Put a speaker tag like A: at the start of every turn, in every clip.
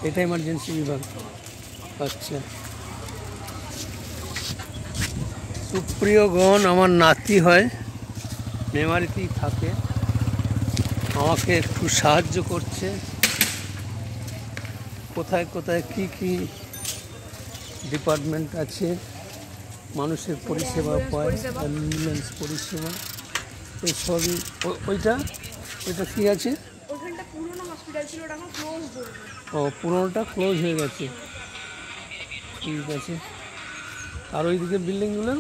A: এটা ইমার্জেন্সি বিভাগ। আচ্ছা, সুপ্রিয়গণ, আমার নাতি হয়, মেমারিতেই থাকে, আমাকে একটু সাহায্য করছে কোথায় কোথায় কি কি ডিপার্টমেন্ট আছে, মানুষের পরিষেবা পায়, অ্যাম্বুলেন্স পরিষেবা, এই সবই। ওইটা কি আছে? ও, পুরোনোটা ক্লোজ হয়ে গেছে, ঠিক আছে। আর ওইদিকে বিল্ডিংগুলো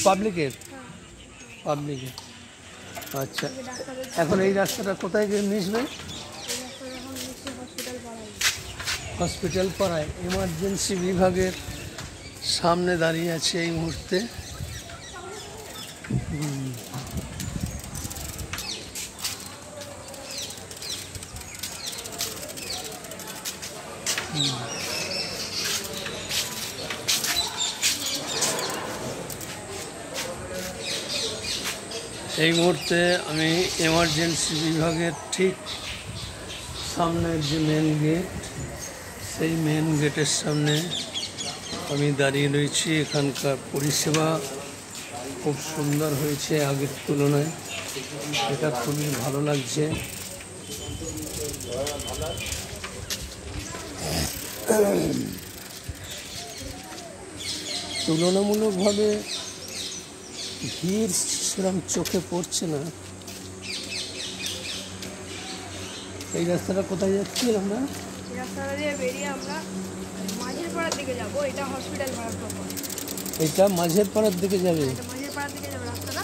A: পাবলিকের। আচ্ছা, এখন এই রাস্তাটা কোথায় গিয়ে মিশবে? হসপিটাল পাড়ায়। এমার্জেন্সি বিভাগের সামনে দাঁড়িয়ে আছে এই মুহূর্তে। এই মুহূর্তে আমি এমার্জেন্সি বিভাগের ঠিক সামনের যে মেন গেট, সেই মেন গেটের সামনে আমি দাঁড়িয়ে রয়েছি। এখানকার পরিষেবা খুব সুন্দর হয়েছে আগের তুলনায়, এটা খুবই ভালো লাগছে। তুলনামূলকভাবে ভিড় সেরকম চোখে পড়ছে না। এই রাস্তাটা কোথায় যাচ্ছি আমরা?
B: রাস্তাটা দিয়ে বেরিয়ে আমরা মাঝের পাড়ার দিকে যাব। এটা হসপিটাল পাড়া প্রপার।
A: এটা মাঝের পাড়ার দিকে যাবে?
B: এটা মাঝের পাড়ার দিকে যাবে রাস্তাটা।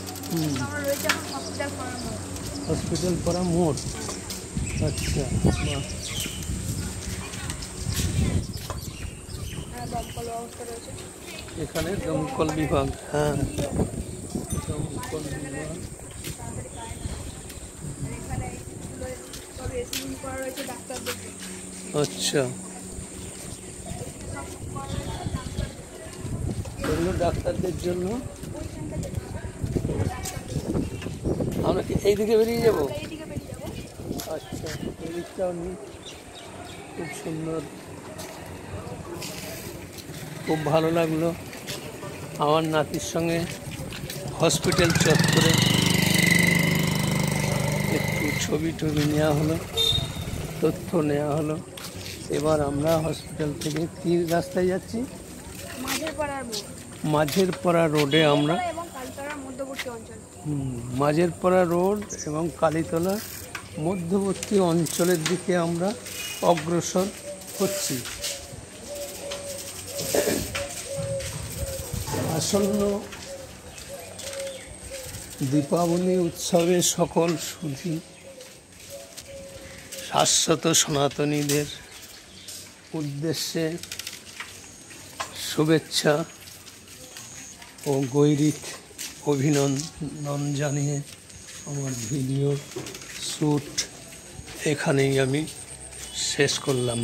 B: আমরা রয়েছে এখন হসপিটাল পাড়া মোড়।
A: হসপিটাল পাড়া মোড়। আচ্ছা,
B: দমকল ব্যবস্থা রয়েছে
A: এখানে, দমকল বিভাগ। হ্যাঁ, দমকল বিভাগ। আচ্ছা, এগুলো ডাক্তারদের জন্য। আমরা কি এইদিকে বেরিয়ে যাবো? আচ্ছা, এদিকটাও নেই, খুব সুন্দর, খুব ভালো লাগলো। আমার নাতির সঙ্গে হসপিটাল চত্বরে একটু ছবি নেওয়া হলো, তথ্য নেওয়া হলো। এবার আমরা হসপিটাল থেকে কি রাস্তায় যাচ্ছি? মাঝের পাড়া রোডে আমরা, মাঝের পাড়া রোড এবং কালীতলা মধ্যবর্তী অঞ্চলের দিকে আমরা অগ্রসর হচ্ছি। আসন্ন দীপাবলি উৎসবে সকল সুধী শাশ্বত সনাতনীদের উদ্দেশ্যে শুভেচ্ছা ও গৈরিক অভিনন্দন জানিয়ে আমার ভিডিও শ্যুট এখানেই আমি শেষ করলাম।